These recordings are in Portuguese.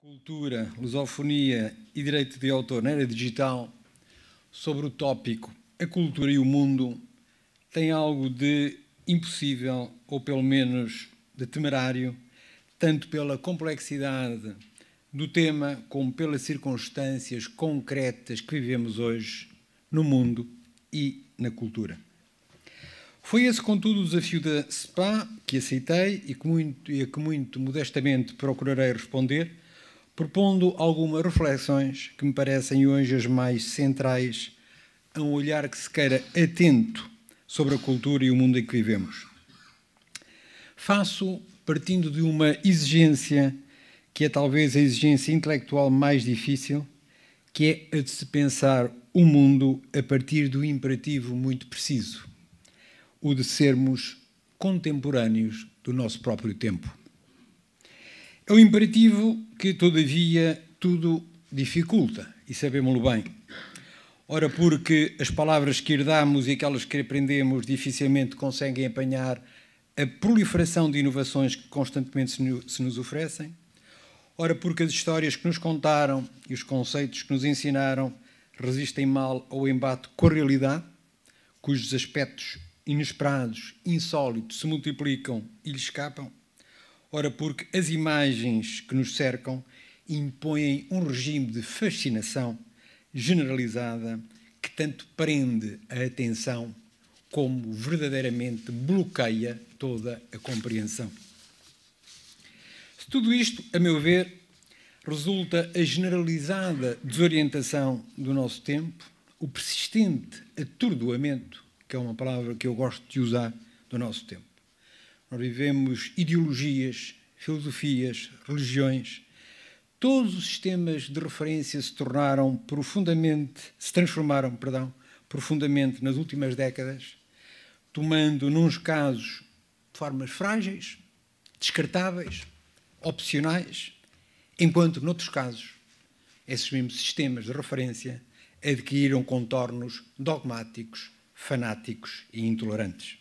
Cultura, lusofonia e direito de autor na era digital, sobre o tópico A Cultura e o Mundo, tem algo de impossível, ou pelo menos de temerário, tanto pela complexidade do tema como pelas circunstâncias concretas que vivemos hoje no mundo e na cultura. Foi esse, contudo, o desafio da SPA que aceitei e a que muito modestamente procurarei responder, propondo algumas reflexões que me parecem hoje as mais centrais a um olhar que se queira atento sobre a cultura e o mundo em que vivemos. Faço partindo de uma exigência que é talvez a exigência intelectual mais difícil, que é a de se pensar o mundo a partir do imperativo muito preciso, o de sermos contemporâneos do nosso próprio tempo. É um imperativo que, todavia, tudo dificulta, e sabemos-lo bem. Ora, porque as palavras que herdamos e aquelas que aprendemos dificilmente conseguem apanhar a proliferação de inovações que constantemente se nos oferecem. Ora, porque as histórias que nos contaram e os conceitos que nos ensinaram resistem mal ao embate com a realidade, cujos aspectos inesperados, insólitos, se multiplicam e lhes escapam. Ora, porque as imagens que nos cercam impõem um regime de fascinação generalizada que tanto prende a atenção como verdadeiramente bloqueia toda a compreensão. De tudo isto, a meu ver, resulta a generalizada desorientação do nosso tempo, o persistente atordoamento, que é uma palavra que eu gosto de usar, do nosso tempo. Nós vivemos ideologias, filosofias, religiões. Todos os sistemas de referência se transformaram profundamente nas últimas décadas, tomando, nuns casos, formas frágeis, descartáveis, opcionais, enquanto, noutros casos, esses mesmos sistemas de referência adquiriram contornos dogmáticos, fanáticos e intolerantes.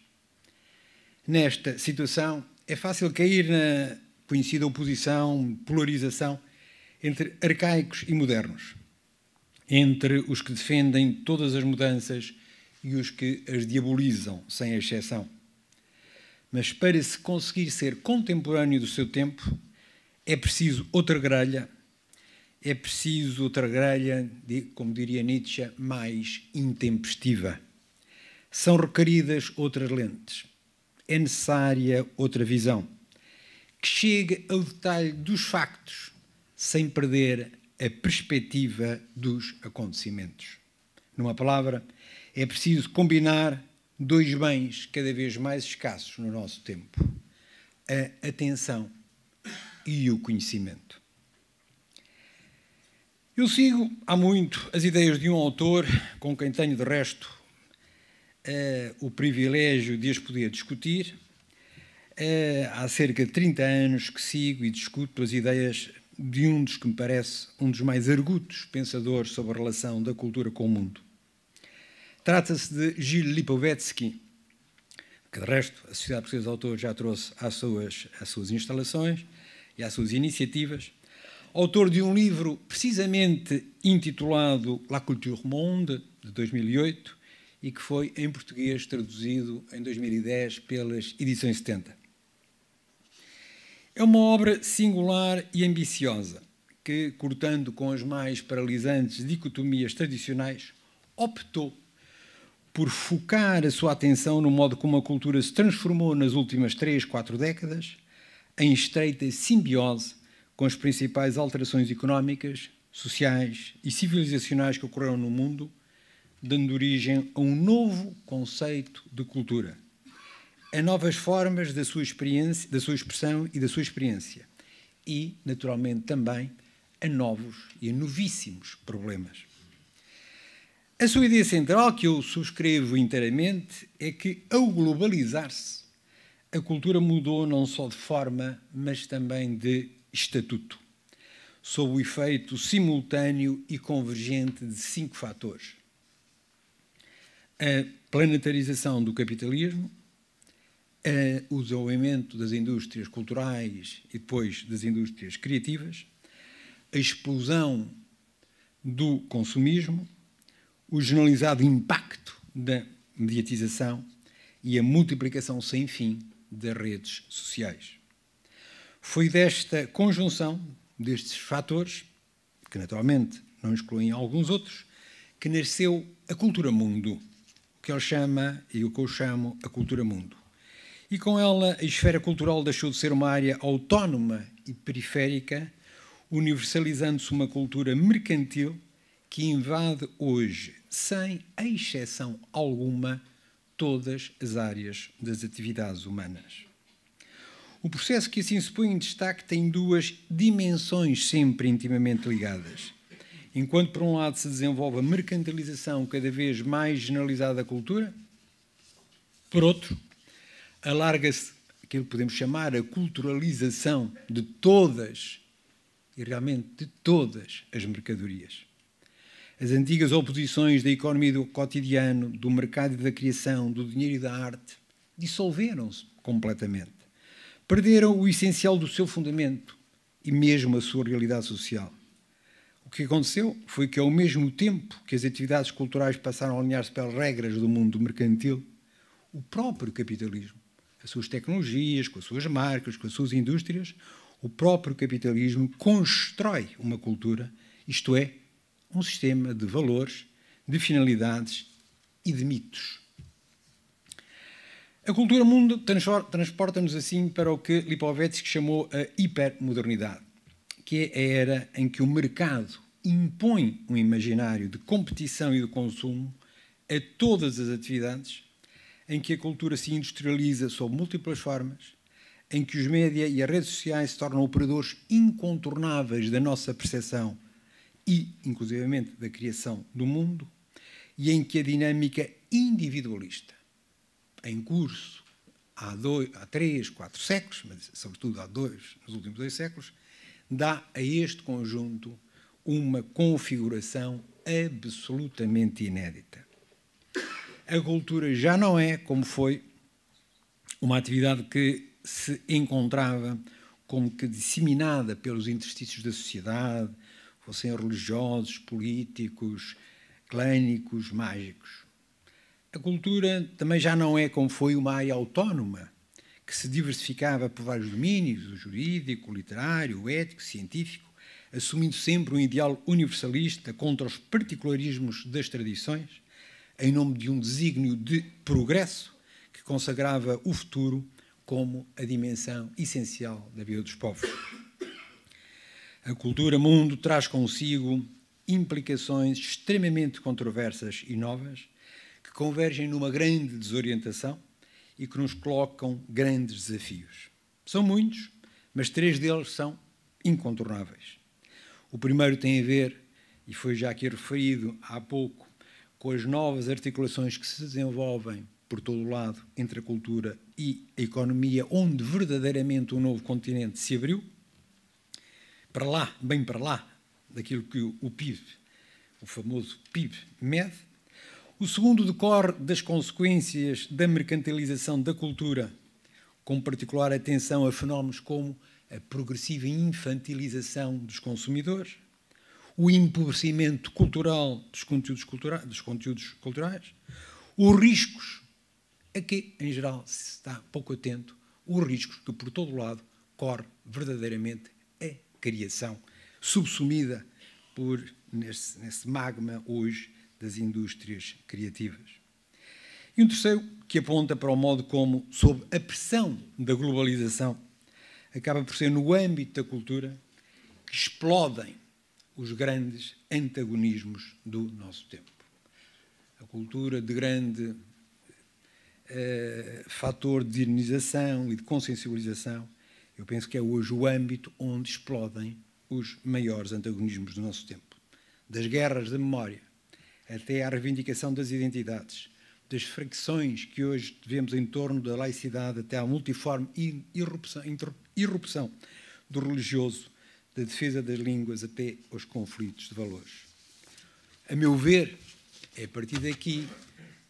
Nesta situação, é fácil cair na conhecida oposição, polarização entre arcaicos e modernos, entre os que defendem todas as mudanças e os que as diabolizam, sem exceção. Mas para se conseguir ser contemporâneo do seu tempo, é preciso outra grelha, como diria Nietzsche, mais intempestiva. São requeridas outras lentes. É necessária outra visão, que chegue ao detalhe dos factos, sem perder a perspectiva dos acontecimentos. Numa palavra, é preciso combinar dois bens cada vez mais escassos no nosso tempo: a atenção e o conhecimento. Eu sigo há muito as ideias de um autor com quem tenho, de resto, o privilégio de as poder discutir. Há cerca de 30 anos que sigo e discuto as ideias de um dos que me parece um dos mais argutos pensadores sobre a relação da cultura com o mundo. Trata-se de Gilles Lipovetsky, que, de resto, a Sociedade Portuguesa de Autores já trouxe às suas instalações e às suas iniciativas, autor de um livro precisamente intitulado La Culture Monde, de 2008, e que foi, em português, traduzido em 2010 pelas Edições 70. É uma obra singular e ambiciosa que, cortando com as mais paralisantes dicotomias tradicionais, optou por focar a sua atenção no modo como a cultura se transformou nas últimas 3, 4 décadas, em estreita simbiose com as principais alterações económicas, sociais e civilizacionais que ocorreram no mundo, dando origem a um novo conceito de cultura, a novas formas da sua experiência, da sua expressão e da sua experiência, e, naturalmente, também a novos e a novíssimos problemas. A sua ideia central, que eu subscrevo inteiramente, é que, ao globalizar-se, a cultura mudou não só de forma, mas também de estatuto, sob o efeito simultâneo e convergente de 5 fatores: a planetarização do capitalismo, o desenvolvimento das indústrias culturais e depois das indústrias criativas, a explosão do consumismo, o generalizado impacto da mediatização e a multiplicação sem fim das redes sociais. Foi desta conjunção destes fatores, que naturalmente não excluem alguns outros, que nasceu a cultura mundo, que ele chama, e o que eu chamo, a cultura mundo. E com ela a esfera cultural deixou de ser uma área autónoma e periférica, universalizando-se uma cultura mercantil que invade hoje, sem exceção alguma, todas as áreas das atividades humanas. O processo que assim se põe em destaque tem duas dimensões sempre intimamente ligadas. Enquanto, por um lado, se desenvolve a mercantilização cada vez mais generalizada da cultura, por outro, alarga-se aquilo que podemos chamar a culturalização de todas, e realmente de todas, as mercadorias. As antigas oposições da economia do cotidiano, do mercado e da criação, do dinheiro e da arte, dissolveram-se completamente. Perderam o essencial do seu fundamento e mesmo a sua realidade social. O que aconteceu foi que, ao mesmo tempo que as atividades culturais passaram a alinhar-se pelas regras do mundo mercantil, o próprio capitalismo, as suas tecnologias, com as suas marcas, com as suas indústrias, o próprio capitalismo constrói uma cultura, isto é, um sistema de valores, de finalidades e de mitos. A cultura mundo transporta-nos assim para o que Lipovetsky chamou a hipermodernidade, que é a era em que o mercado impõe um imaginário de competição e de consumo a todas as atividades, em que a cultura se industrializa sob múltiplas formas, em que os média e as redes sociais se tornam operadores incontornáveis da nossa percepção e, inclusivamente, da criação do mundo, e em que a dinâmica individualista, em curso há 3, 4 séculos, mas sobretudo nos últimos 2 séculos, dá a este conjunto uma configuração absolutamente inédita. A cultura já não é, como foi, uma atividade que se encontrava como que disseminada pelos interstícios da sociedade, fossem religiosos, políticos, clânicos, mágicos. A cultura também já não é, como foi, uma área autónoma, que se diversificava por vários domínios, o jurídico, o literário, o ético, o científico, assumindo sempre um ideal universalista contra os particularismos das tradições, em nome de um desígnio de progresso que consagrava o futuro como a dimensão essencial da vida dos povos. A cultura mundo traz consigo implicações extremamente controversas e novas que convergem numa grande desorientação e que nos colocam grandes desafios. São muitos, mas 3 deles são incontornáveis. O primeiro tem a ver, e foi já aqui referido há pouco, com as novas articulações que se desenvolvem por todo o lado entre a cultura e a economia, onde verdadeiramente um novo continente se abriu, para lá, bem para lá, daquilo que o PIB, o famoso PIB, mede. O segundo decorre das consequências da mercantilização da cultura, com particular atenção a fenómenos como a progressiva infantilização dos consumidores, o empobrecimento cultural dos conteúdos culturais, os riscos a que, em geral, se está pouco atento, os riscos que, por todo o lado, corre verdadeiramente a criação, subsumida nesse magma, hoje, das indústrias criativas. E um terceiro, que aponta para o modo como, sob a pressão da globalização, acaba por ser no âmbito da cultura que explodem os grandes antagonismos do nosso tempo. A cultura de grande fator de dinamização e de consciencialização, eu penso que é hoje o âmbito onde explodem os maiores antagonismos do nosso tempo. Das guerras da memória até à reivindicação das identidades, das fricções que hoje vemos em torno da laicidade até à multiforme irrupção do religioso, da defesa das línguas até aos conflitos de valores. A meu ver, é a partir daqui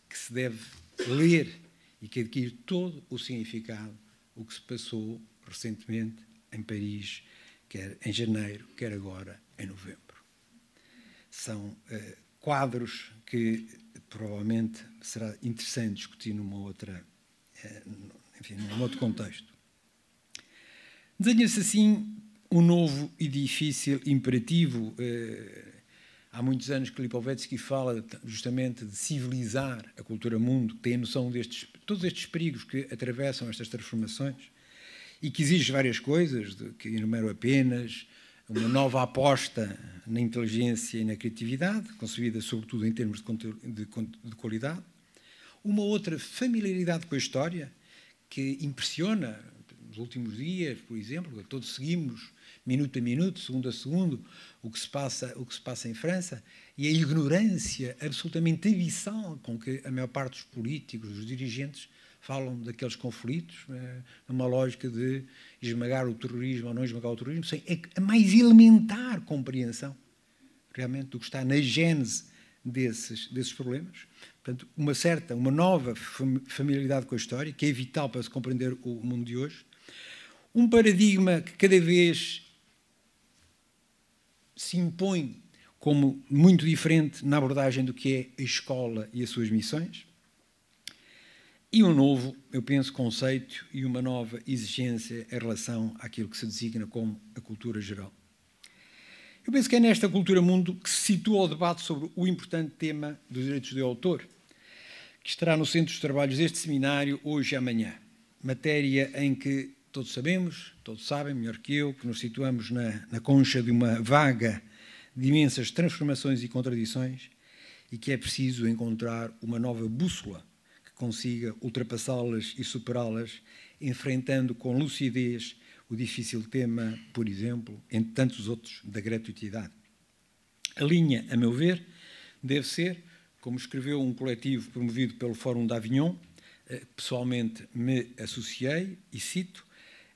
que se deve ler e que adquire todo o significado o que se passou recentemente em Paris, quer em janeiro, quer agora em novembro. São quadros que provavelmente será interessante discutir num outro contexto. Desenha-se assim um novo e difícil imperativo. Há muitos anos que Lipovetsky fala justamente de civilizar a cultura mundo, que tem a noção destes, todos estes perigos que atravessam estas transformações e que exige várias coisas, que enumero apenas uma nova aposta na inteligência e na criatividade, concebida sobretudo em termos de qualidade, uma outra familiaridade com a história, que impressiona nos últimos dias, por exemplo, todos seguimos, minuto a minuto, segundo a segundo, o que se passa em França, e a ignorância absolutamente abissal com que a maior parte dos políticos, dos dirigentes, falam daqueles conflitos, numa lógica de esmagar o terrorismo ou não esmagar o terrorismo, sem a mais elementar compreensão, realmente, do que está na gênese desses problemas. Portanto, uma nova familiaridade com a história, que é vital para se compreender o mundo de hoje. Um paradigma que cada vez se impõe como muito diferente na abordagem do que é a escola e as suas missões. E um novo, eu penso, conceito e uma nova exigência em relação àquilo que se designa como a cultura geral. Eu penso que é nesta cultura mundo que se situa o debate sobre o importante tema dos direitos de autor, que estará no centro dos trabalhos deste seminário hoje e amanhã. Matéria em que todos sabemos, todos sabem, melhor que eu, que nos situamos na concha de uma vaga de imensas transformações e contradições e que é preciso encontrar uma nova bússola consiga ultrapassá-las e superá-las, enfrentando com lucidez o difícil tema, por exemplo, entre tantos outros, da gratuitidade. A linha, a meu ver, deve ser, como escreveu um coletivo promovido pelo Fórum d'Avignon, pessoalmente me associei, e cito,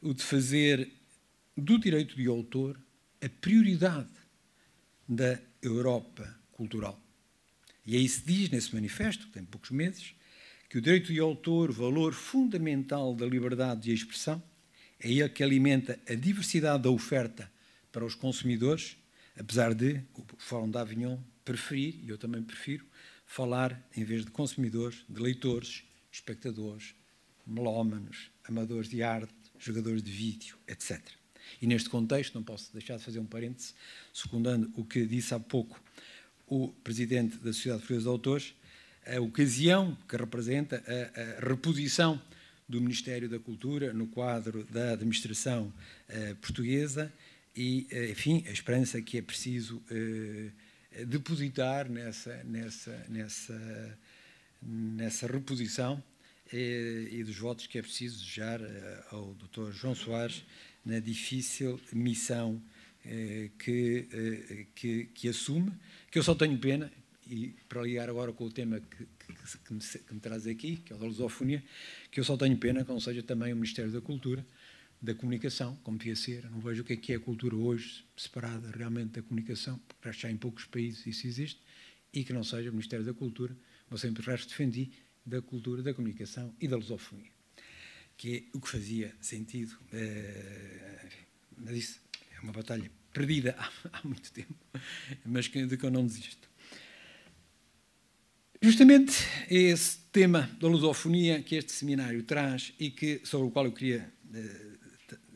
o de fazer do direito de autor a prioridade da Europa cultural. E aí se diz, nesse manifesto, que tem poucos meses, que o direito de autor, valor fundamental da liberdade de expressão, é ele que alimenta a diversidade da oferta para os consumidores, apesar de o Fórum d'Avignon preferir, e eu também prefiro, falar, em vez de consumidores, de leitores, espectadores, melómanos, amadores de arte, jogadores de vídeo, etc. E neste contexto, não posso deixar de fazer um parêntese, secundando o que disse há pouco o presidente da Sociedade Portuguesa de Autores, a ocasião que representa a reposição do Ministério da Cultura no quadro da administração portuguesa e, enfim, a esperança que é preciso depositar nessa reposição e dos votos que é preciso desejar ao Dr. João Soares na difícil missão que assume, que eu só tenho pena, e para ligar agora com o tema que me traz aqui, que é o da lusofonia, que eu só tenho pena que não seja também o Ministério da Cultura, da Comunicação, como devia ser. Eu não vejo o que é a cultura hoje, separada realmente da comunicação, porque já em poucos países isso existe, e que não seja o Ministério da Cultura, eu sempre o resto defendi, da cultura, da comunicação e da lusofonia, que é o que fazia sentido. Mas isso é uma batalha perdida há muito tempo, mas de que eu não desisto. Justamente é esse tema da lusofonia que este seminário traz e sobre o qual eu queria,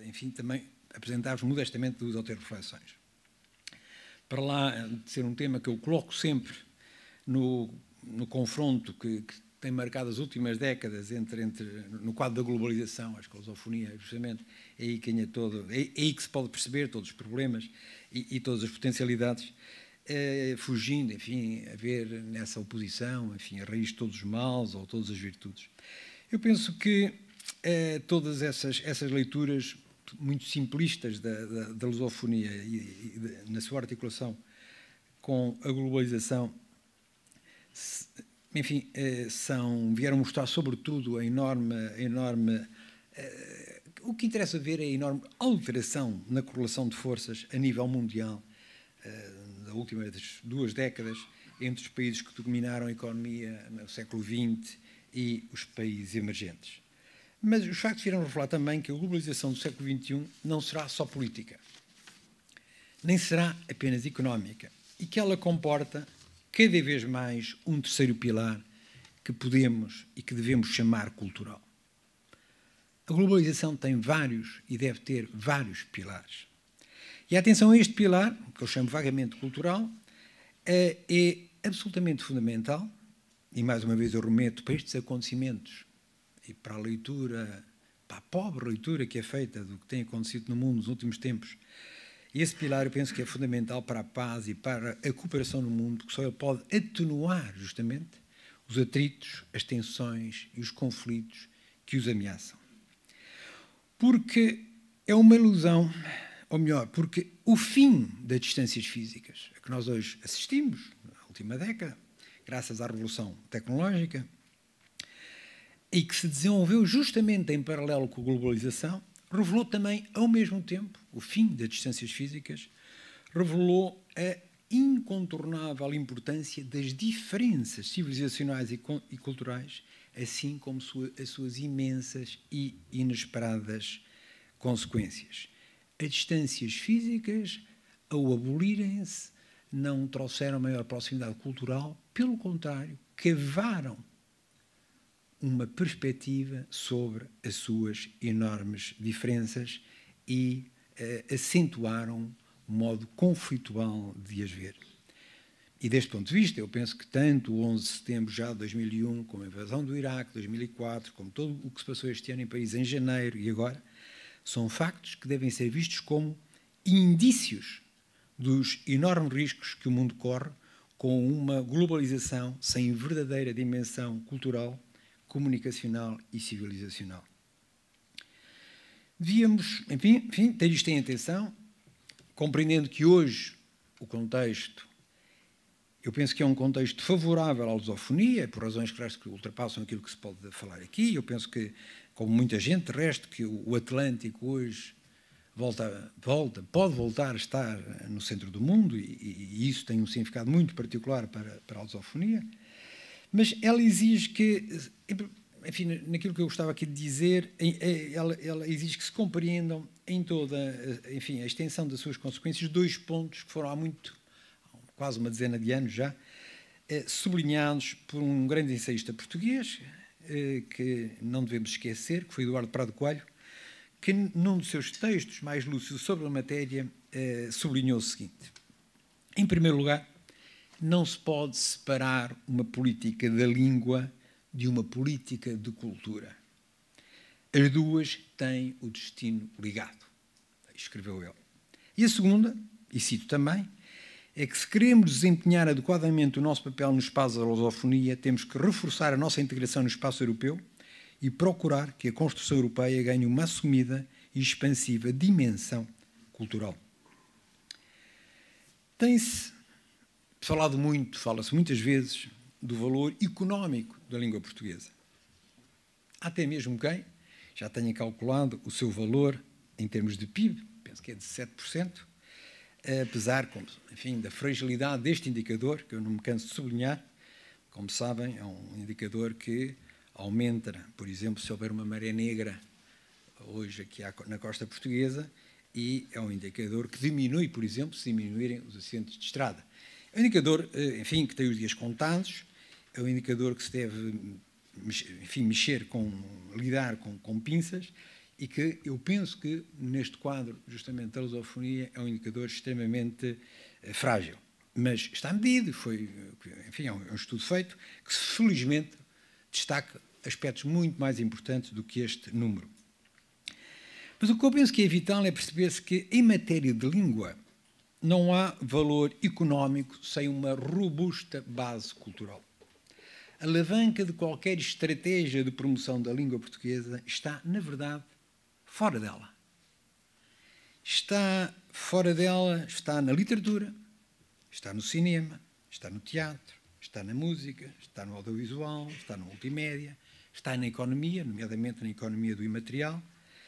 enfim, também apresentar-vos modestamente duas ou três reflexões. Para lá de ser um tema que eu coloco sempre no confronto que tem marcado as últimas décadas no quadro da globalização, acho que a lusofonia, justamente, é aí que é aí que se pode perceber todos os problemas e todas as potencialidades, fugindo, enfim, a ver nessa oposição, enfim, a raiz de todos os males ou todas as virtudes. Eu penso que todas essas leituras muito simplistas da lusofonia na sua articulação com a globalização, enfim, vieram mostrar sobretudo a enorme o que interessa ver é a enorme alteração na correlação de forças a nível mundial das últimas 2 décadas entre os países que dominaram a economia no século XX e os países emergentes. Mas os factos irão revelar também que a globalização do século XXI não será só política. nem será apenas económica, e que ela comporta cada vez mais um terceiro pilar que podemos e que devemos chamar cultural. A globalização tem vários e deve ter vários pilares. E a atenção a este pilar, que eu chamo vagamente cultural, é absolutamente fundamental, e mais uma vez eu remeto para estes acontecimentos e para a leitura, para a pobre leitura que é feita do que tem acontecido no mundo nos últimos tempos. E esse pilar eu penso que é fundamental para a paz e para a cooperação no mundo, porque só ele pode atenuar justamente os atritos, as tensões e os conflitos que os ameaçam. Porque é uma ilusão, ou melhor, porque o fim das distâncias físicas, a que nós hoje assistimos, na última década, graças à revolução tecnológica, e que se desenvolveu justamente em paralelo com a globalização, revelou também, ao mesmo tempo, o fim das distâncias físicas, revelou a incontornável importância das diferenças civilizacionais e culturais, assim como as suas imensas e inesperadas consequências. As distâncias físicas, ao abolirem-se, não trouxeram maior proximidade cultural, pelo contrário, cavaram uma perspectiva sobre as suas enormes diferenças e acentuaram o modo conflitual de as ver. E deste ponto de vista, eu penso que tanto o 11 de setembro já de 2001, como a invasão do Iraque, 2004, como todo o que se passou este ano em país em janeiro e agora, são factos que devem ser vistos como indícios dos enormes riscos que o mundo corre com uma globalização sem verdadeira dimensão cultural, comunicacional e civilizacional. Devíamos, enfim, ter isto em atenção, compreendendo que hoje o contexto, eu penso que é um contexto favorável à lusofonia, por razões que ultrapassam aquilo que se pode falar aqui. Eu penso que, como muita gente, de resto, que o Atlântico hoje pode voltar a estar no centro do mundo, e isso tem um significado muito particular para a lusofonia. Mas ela exige que, enfim, naquilo que eu gostava aqui de dizer, ela exige que se compreendam em toda, enfim, a extensão das suas consequências, dois pontos que foram há quase uma dezena de anos já, sublinhados por um grande ensaísta português, que não devemos esquecer, que foi Eduardo Prado Coelho, que num dos seus textos mais lúcidos sobre a matéria sublinhou o seguinte: em primeiro lugar, não se pode separar uma política da língua de uma política de cultura. As duas têm o destino ligado, escreveu ele. E a segunda, e cito também, é que se queremos desempenhar adequadamente o nosso papel no espaço da lusofonia, temos que reforçar a nossa integração no espaço europeu e procurar que a construção europeia ganhe uma assumida e expansiva dimensão cultural. Tem-se fala-se muitas vezes do valor económico da língua portuguesa. Há até mesmo quem já tenha calculado o seu valor em termos de PIB, penso que é de 7%, apesar, enfim, da fragilidade deste indicador, que eu não me canso de sublinhar. Como sabem, é um indicador que aumenta, por exemplo, se houver uma maré negra hoje aqui na costa portuguesa, e é um indicador que diminui, por exemplo, se diminuírem os acidentes de estrada. É um indicador, enfim, que tem os dias contados, é um indicador que se deve, enfim, lidar com pinças, e que eu penso que, neste quadro, justamente, da lusofonia, é um indicador extremamente frágil. Mas está medido, enfim, é um estudo feito, que, felizmente, destaca aspectos muito mais importantes do que este número. Mas o que eu penso que é vital é perceber-se que, em matéria de língua, não há valor económico sem uma robusta base cultural. A alavanca de qualquer estratégia de promoção da língua portuguesa está, na verdade, fora dela. Está fora dela, está na literatura, está no cinema, está no teatro, está na música, está no audiovisual, está no multimédia, está na economia, nomeadamente na economia do imaterial,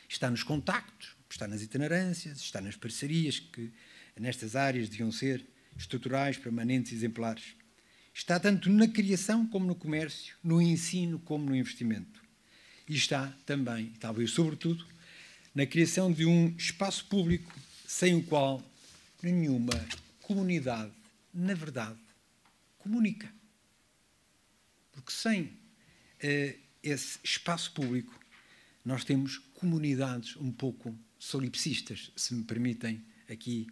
está nos contactos, está nas itinerâncias, está nas parcerias que nestas áreas deviam ser estruturais, permanentes e exemplares. Está tanto na criação como no comércio, no ensino como no investimento. E está também, talvez sobretudo, na criação de um espaço público sem o qual nenhuma comunidade, na verdade, comunica. Porque sem esse espaço público, nós temos comunidades um pouco solipsistas, se me permitem aqui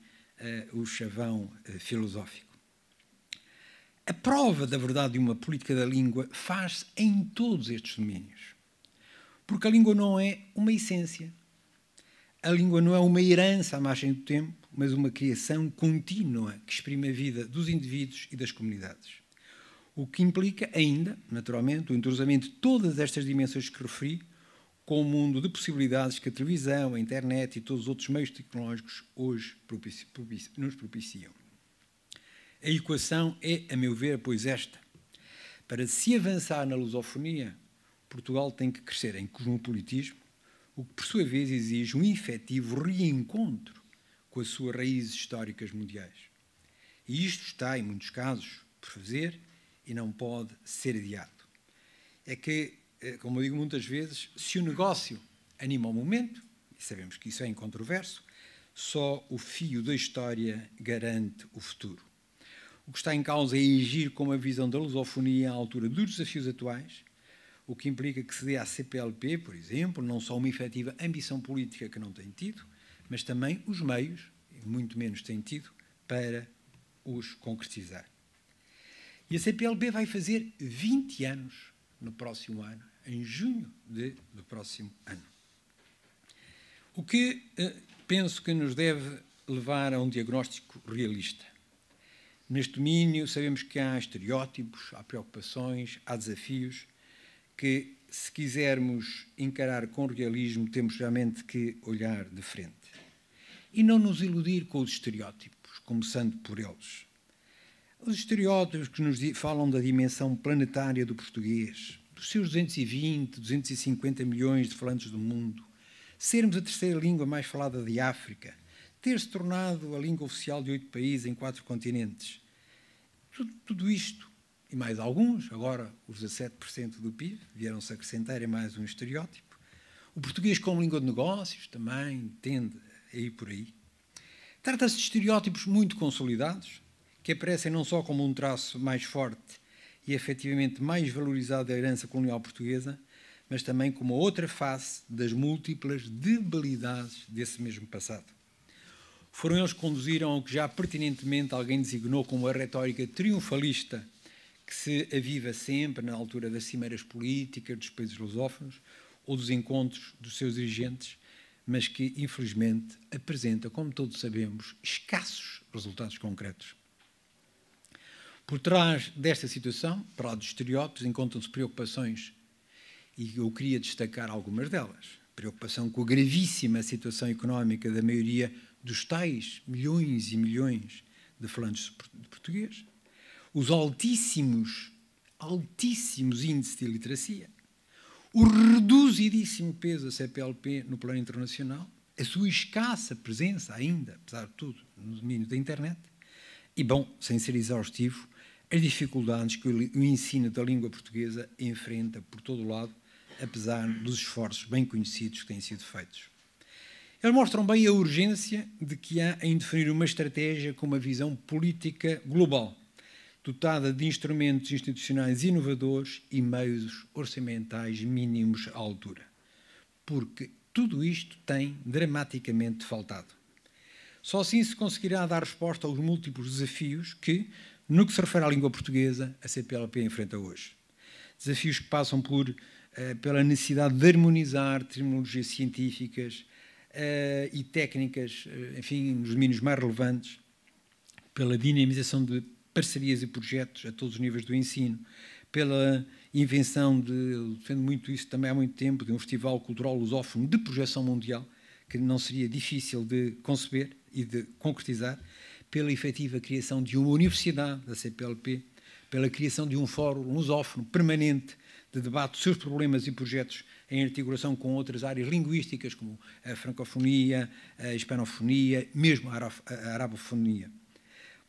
o chavão filosófico. A prova da verdade de uma política da língua faz-se em todos estes domínios. Porque a língua não é uma essência. A língua não é uma herança à margem do tempo, mas uma criação contínua que exprime a vida dos indivíduos e das comunidades. O que implica ainda, naturalmente, o entrosamento de todas estas dimensões que referi com o mundo de possibilidades que a televisão, a internet e todos os outros meios tecnológicos hoje nos propiciam. A equação é, a meu ver, pois esta. Para se avançar na lusofonia, Portugal tem que crescer em cosmopolitismo, o que, por sua vez, exige um efetivo reencontro com as suas raízes históricas mundiais. E isto está, em muitos casos, por fazer e não pode ser adiado. É que, como eu digo muitas vezes, se o negócio anima o momento, e sabemos que isso é incontroverso, só o fio da história garante o futuro. O que está em causa é agir com a visão da lusofonia à altura dos desafios atuais, o que implica que se dê à CPLP, por exemplo, não só uma efetiva ambição política que não tem tido, mas também os meios, e muito menos tem tido, para os concretizar. E a CPLP vai fazer 20 anos no próximo ano, em junho do próximo ano. O que penso que nos deve levar a um diagnóstico realista. Neste domínio, sabemos que há estereótipos, há preocupações, há desafios que, se quisermos encarar com realismo, temos realmente que olhar de frente. E não nos iludir com os estereótipos, começando por eles. Os estereótipos que nos falam da dimensão planetária do português, dos seus 220, 250 milhões de falantes do mundo, sermos a terceira língua mais falada de África, ter-se tornado a língua oficial de 8 países em 4 continentes. Tudo isto, e mais alguns, agora os 17% do PIB, vieram-se acrescentar em mais um estereótipo. O português como língua de negócios também tende a ir por aí. Trata-se de estereótipos muito consolidados, que aparecem não só como um traço mais forte e efetivamente mais valorizado da herança colonial portuguesa, mas também como outra face das múltiplas debilidades desse mesmo passado. Foram eles que conduziram ao que já pertinentemente alguém designou como a retórica triunfalista que se aviva sempre na altura das cimeiras políticas dos países lusófonos ou dos encontros dos seus dirigentes, mas que, infelizmente, apresenta, como todos sabemos, escassos resultados concretos. Por trás desta situação, para lá dos estereótipos, encontram-se preocupações, e eu queria destacar algumas delas. Preocupação com a gravíssima situação económica da maioria dos tais milhões e milhões de falantes de português, os altíssimos índices de iliteracia, o reduzidíssimo peso da CPLP no plano internacional, a sua escassa presença ainda, apesar de tudo, no domínio da internet, e, bom, sem ser exaustivo, as dificuldades que o ensino da língua portuguesa enfrenta por todo o lado, apesar dos esforços bem conhecidos que têm sido feitos. Eles mostram bem a urgência de que há em definir uma estratégia com uma visão política global, dotada de instrumentos institucionais inovadores e meios orçamentais mínimos à altura. Porque tudo isto tem dramaticamente faltado. Só assim se conseguirá dar resposta aos múltiplos desafios que, no que se refere à língua portuguesa, a CPLP enfrenta hoje. Desafios que passam pela necessidade de harmonizar terminologias científicas e técnicas, enfim, nos domínios mais relevantes, pela dinamização de parcerias e projetos a todos os níveis do ensino, pela invenção eu defendo muito isso também há muito tempo, de um festival cultural lusófono de projeção mundial, que não seria difícil de conceber e de concretizar, pela efetiva criação de uma universidade da CPLP, pela criação de um fórum lusófono permanente de debate dos seus problemas e projetos em articulação com outras áreas linguísticas, como a francofonia, a hispanofonia, mesmo a arabofonia.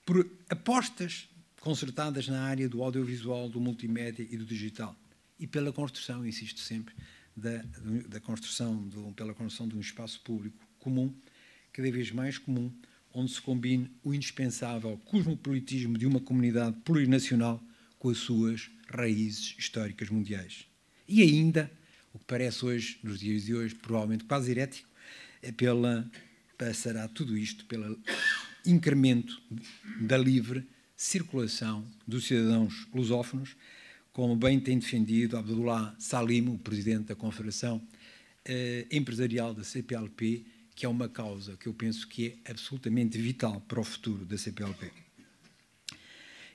Por apostas concertadas na área do audiovisual, do multimédia e do digital. E pela construção, insisto sempre, pela construção de um espaço público comum, cada vez mais comum, onde se combine o indispensável cosmopolitismo de uma comunidade plurinacional com as suas raízes históricas mundiais. E ainda, o que parece hoje, nos dias de hoje, provavelmente quase herético, passará tudo isto pelo incremento da livre circulação dos cidadãos lusófonos, como bem tem defendido Abdullah Salim, o presidente da Confederação Empresarial da CPLP, que é uma causa que eu penso que é absolutamente vital para o futuro da CPLP.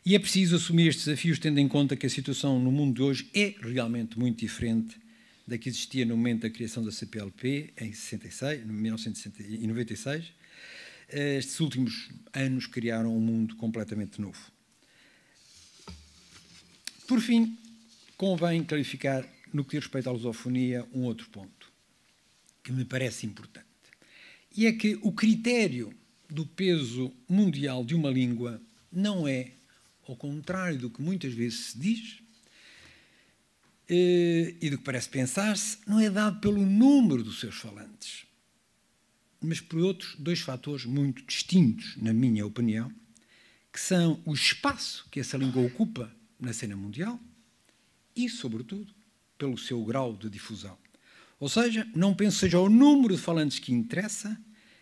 E é preciso assumir estes desafios, tendo em conta que a situação no mundo de hoje é realmente muito diferente da que existia no momento da criação da CPLP, em 1996. Estes últimos anos criaram um mundo completamente novo. Por fim, convém clarificar, no que diz respeito à lusofonia, um outro ponto, que me parece importante. E é que o critério do peso mundial de uma língua não é, ao contrário do que muitas vezes se diz, e do que parece pensar-se, não é dado pelo número dos seus falantes, mas por outros dois fatores muito distintos, na minha opinião, que são o espaço que essa língua ocupa na cena mundial e, sobretudo, pelo seu grau de difusão. Ou seja, não penso que seja o número de falantes que interessa,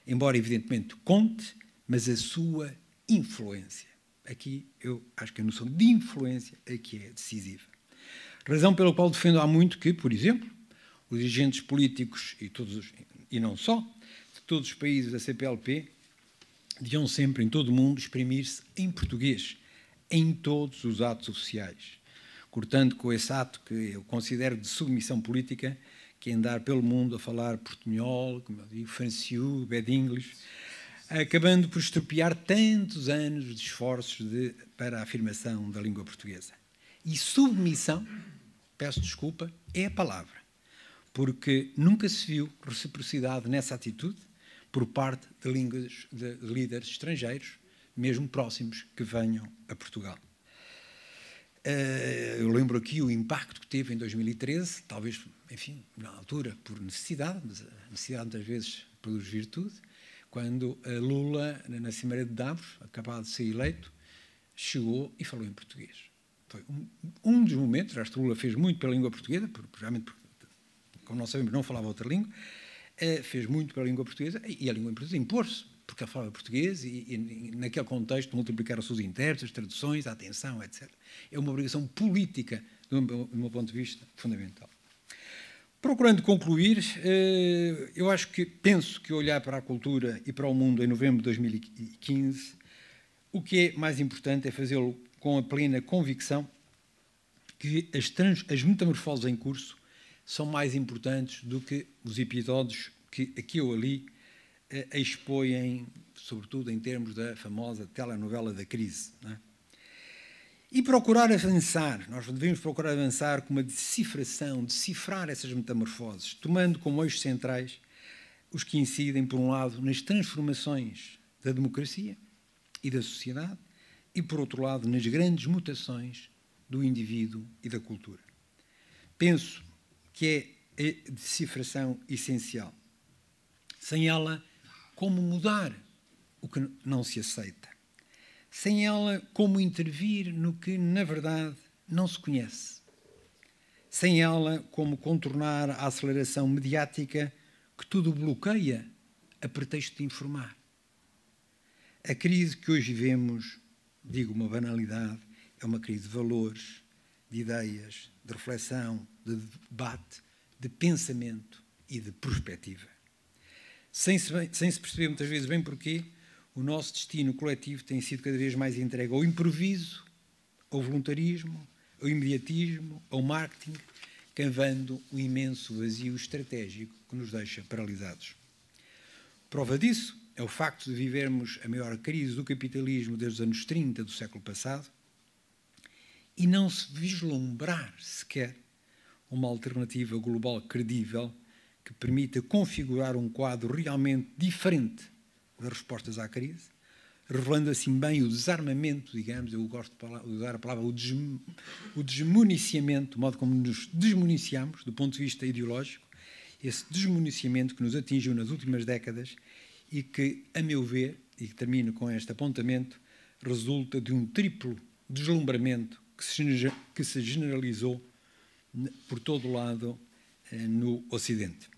embora evidentemente conte, mas a sua influência. Aqui eu acho que a noção de influência é que é decisiva. Razão pela qual defendo há muito que, por exemplo, os dirigentes políticos e não só, de todos os países da CPLP, deviam sempre, em todo o mundo, exprimir-se em português, em todos os atos oficiais, cortando com esse ato que eu considero de submissão política, que é andar pelo mundo a falar portunhol, como eu digo, franciú, bad English, acabando por estropiar tantos anos de esforços para a afirmação da língua portuguesa. E submissão, peço desculpa, é a palavra, porque nunca se viu reciprocidade nessa atitude por parte de líderes estrangeiros, mesmo próximos, que venham a Portugal. Eu lembro aqui o impacto que teve em 2013, talvez, enfim, na altura, por necessidade, mas a necessidade muitas vezes produz virtude, quando Lula, na Cimeira de Davos, acabado de ser eleito, chegou e falou em português. Foi um dos momentos, resto Lula fez muito pela língua portuguesa, realmente, como nós sabemos, não falava outra língua, fez muito pela língua portuguesa, e a língua portuguesa impôs-se, porque ele falava português e naquele contexto multiplicar os seus intérpretes, as traduções, a atenção, etc. É uma obrigação política, do meu ponto de vista, fundamental. Procurando concluir, eu penso que olhar para a cultura e para o mundo em novembro de 2015, o que é mais importante é fazê-lo com a plena convicção que as metamorfoses em curso são mais importantes do que os episódios que aqui ou ali expõem, sobretudo em termos da famosa telenovela da crise. Não é? E procurar avançar, nós devemos procurar avançar com uma decifrar essas metamorfoses, tomando como eixos centrais os que incidem, por um lado, nas transformações da democracia e da sociedade, e, por outro lado, nas grandes mutações do indivíduo e da cultura. Penso que é a decifração essencial. Sem ela, como mudar o que não se aceita? Sem ela, como intervir no que, na verdade, não se conhece? Sem ela, como contornar a aceleração mediática que tudo bloqueia a pretexto de informar? A crise que hoje vivemos, digo uma banalidade, é uma crise de valores, de ideias, de reflexão, de debate, de pensamento e de perspectiva. Sem se perceber muitas vezes bem porquê, o nosso destino coletivo tem sido cada vez mais entregue ao improviso, ao voluntarismo, ao imediatismo, ao marketing, cavando um imenso vazio estratégico que nos deixa paralisados. Prova disso é o facto de vivermos a maior crise do capitalismo desde os anos 30 do século passado e não se vislumbrar sequer uma alternativa global credível que permita configurar um quadro realmente diferente das respostas à crise, revelando assim bem o desarmamento, digamos, eu gosto de usar a palavra o desmuniciamento, o modo como nos desmuniciamos do ponto de vista ideológico, esse desmuniciamento que nos atingiu nas últimas décadas e que, a meu ver, e que termino com este apontamento, resulta de um triplo deslumbramento que se generalizou por todo o lado no Ocidente.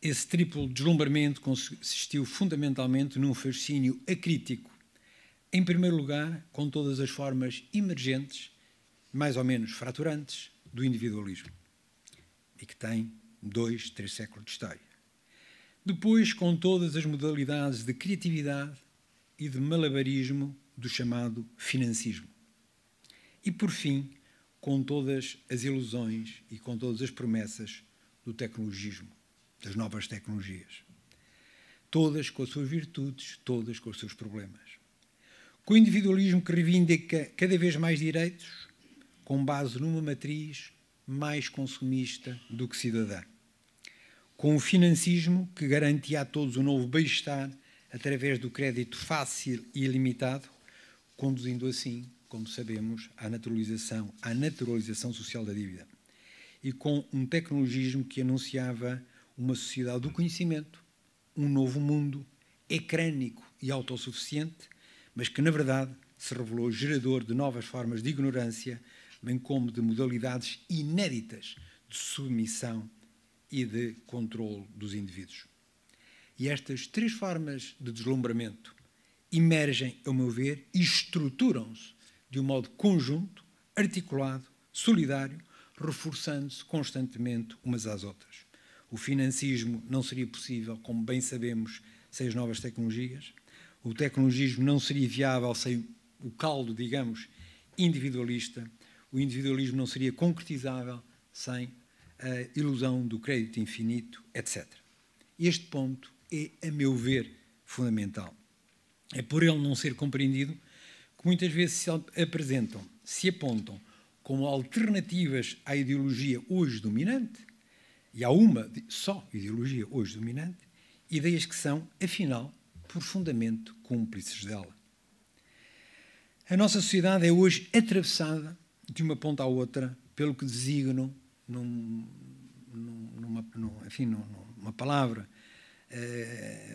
Esse triplo deslumbramento consistiu fundamentalmente num fascínio acrítico, em primeiro lugar, com todas as formas emergentes, mais ou menos fraturantes, do individualismo, e que tem 2, 3 séculos de história. Depois, com todas as modalidades de criatividade e de malabarismo do chamado financismo. E, por fim, com todas as ilusões e com todas as promessas do tecnologismo, das novas tecnologias. Todas com as suas virtudes, todas com os seus problemas. Com o individualismo que reivindica cada vez mais direitos, com base numa matriz mais consumista do que cidadã. Com o financismo que garantia a todos um novo bem-estar através do crédito fácil e ilimitado, conduzindo assim, como sabemos, à naturalização social da dívida. E com um tecnologismo que anunciava uma sociedade do conhecimento, um novo mundo, ecrânico e autossuficiente, mas que, na verdade, se revelou gerador de novas formas de ignorância, bem como de modalidades inéditas de submissão e de controle dos indivíduos. E estas 3 formas de deslumbramento emergem, ao meu ver, e estruturam-se de um modo conjunto, articulado, solidário, reforçando-se constantemente umas às outras. O financismo não seria possível, como bem sabemos, sem as novas tecnologias. O tecnologismo não seria viável sem o caldo, digamos, individualista. O individualismo não seria concretizável sem a ilusão do crédito infinito, etc. Este ponto é, a meu ver, fundamental. É por ele não ser compreendido que muitas vezes se apontam como alternativas à ideologia hoje dominante, e há uma só ideologia hoje dominante, ideias que são, afinal, profundamente cúmplices dela. A nossa sociedade é hoje atravessada de uma ponta à outra pelo que designo numa palavra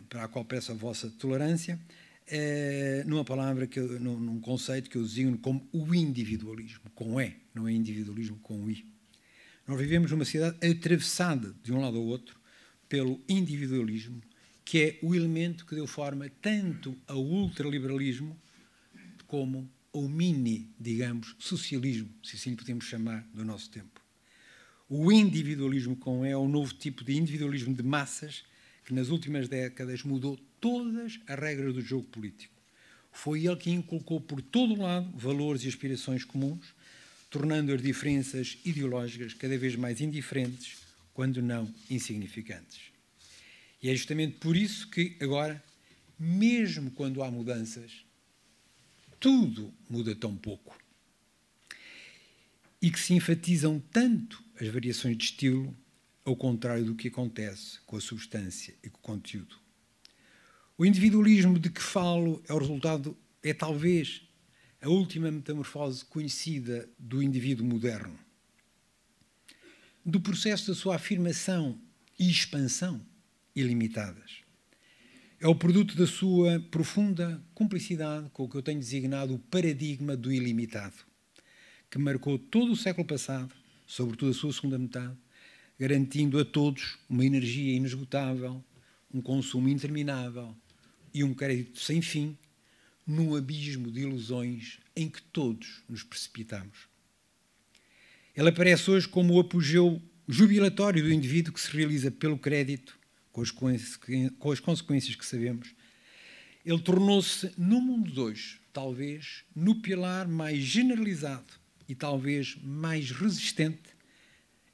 para a qual peço a vossa tolerância, num conceito que eu designo como o individualismo, com E, não é individualismo com I. Nós vivemos numa sociedade atravessada de um lado ao outro pelo individualismo, que é o elemento que deu forma tanto ao ultraliberalismo como ao mini, digamos, socialismo, se assim podemos chamar, do nosso tempo. O individualismo com E é um novo tipo de individualismo de massas que nas últimas décadas mudou todas as regras do jogo político. Foi ele que inculcou por todo o lado valores e aspirações comuns, tornando as diferenças ideológicas cada vez mais indiferentes, quando não insignificantes. E é justamente por isso que agora, mesmo quando há mudanças, tudo muda tão pouco. E que se enfatizam tanto as variações de estilo, ao contrário do que acontece com a substância e com o conteúdo. O individualismo de que falo é talvez a última metamorfose conhecida do indivíduo moderno. Do processo da sua afirmação e expansão ilimitadas. É o produto da sua profunda cumplicidade com o que eu tenho designado o paradigma do ilimitado, que marcou todo o século passado, sobretudo a sua segunda metade, garantindo a todos uma energia inesgotável, um consumo interminável e um crédito sem fim, num abismo de ilusões em que todos nos precipitamos. Ele aparece hoje como o apogeu jubilatório do indivíduo que se realiza pelo crédito, com as consequências que sabemos. Ele tornou-se, no mundo de hoje, talvez, no pilar mais generalizado e talvez mais resistente,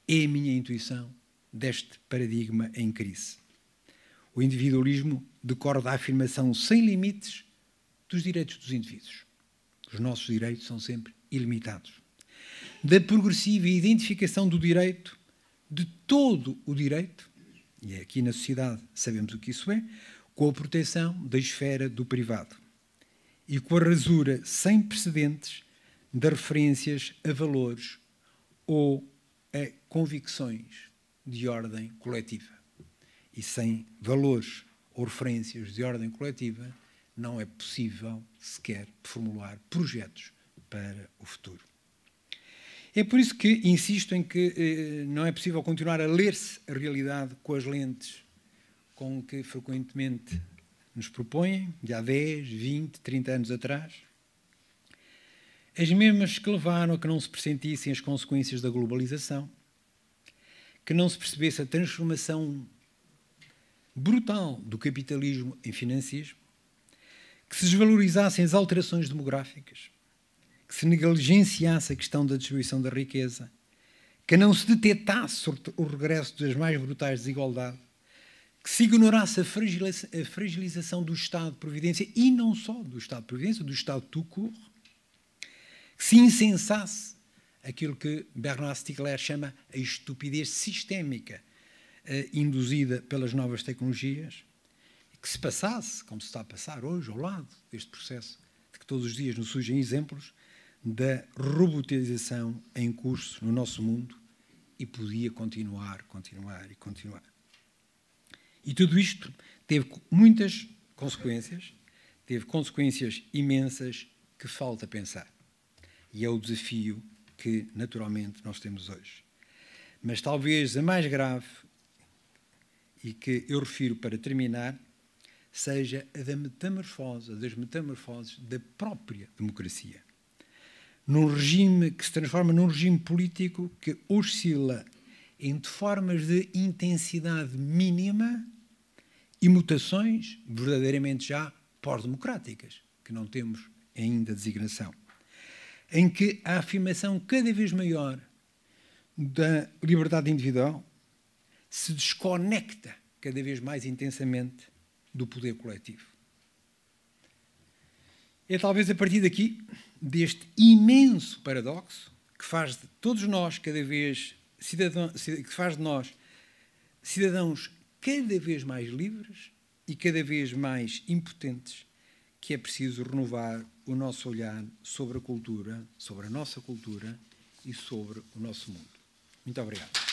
é a minha intuição, deste paradigma em crise. O individualismo decorre da afirmação sem limites dos direitos dos indivíduos. Os nossos direitos são sempre ilimitados. Da progressiva identificação do direito, de todo o direito, e aqui na sociedade sabemos o que isso é, com a proteção da esfera do privado e com a rasura sem precedentes das referências a valores ou a convicções de ordem coletiva. E sem valores ou referências de ordem coletiva, não é possível sequer formular projetos para o futuro. É por isso que insisto em que não é possível continuar a ler-se a realidade com as lentes com que frequentemente nos propõem, de há 10, 20, 30 anos atrás, as mesmas que levaram a que não se pressentissem as consequências da globalização, que não se percebesse a transformação brutal do capitalismo em financismo, que se desvalorizassem as alterações demográficas, que se negligenciasse a questão da distribuição da riqueza, que não se detectasse o regresso das mais brutais desigualdades, que se ignorasse a fragilização do Estado de Providência, e não só do Estado de Providência, do Estado tout court, que se incensasse aquilo que Bernard Stiegler chama a estupidez sistémica induzida pelas novas tecnologias, que se passasse, como se está a passar hoje, ao lado deste processo, de que todos os dias nos surgem exemplos, da robotização em curso no nosso mundo, e podia continuar. E tudo isto teve muitas consequências, teve consequências imensas que falta pensar. E é o desafio que, naturalmente, nós temos hoje. Mas talvez a mais grave, e que eu refiro para terminar, seja a das metamorfoses da própria democracia. Num regime que se transforma num regime político que oscila entre formas de intensidade mínima e mutações verdadeiramente já pós-democráticas, que não temos ainda designação, em que a afirmação cada vez maior da liberdade individual se desconecta cada vez mais intensamente do poder coletivo. É talvez a partir daqui, deste imenso paradoxo, que faz de todos nós cada vez cidadãos cada vez mais livres e cada vez mais impotentes, que é preciso renovar o nosso olhar sobre a cultura, sobre a nossa cultura e sobre o nosso mundo. Muito obrigado.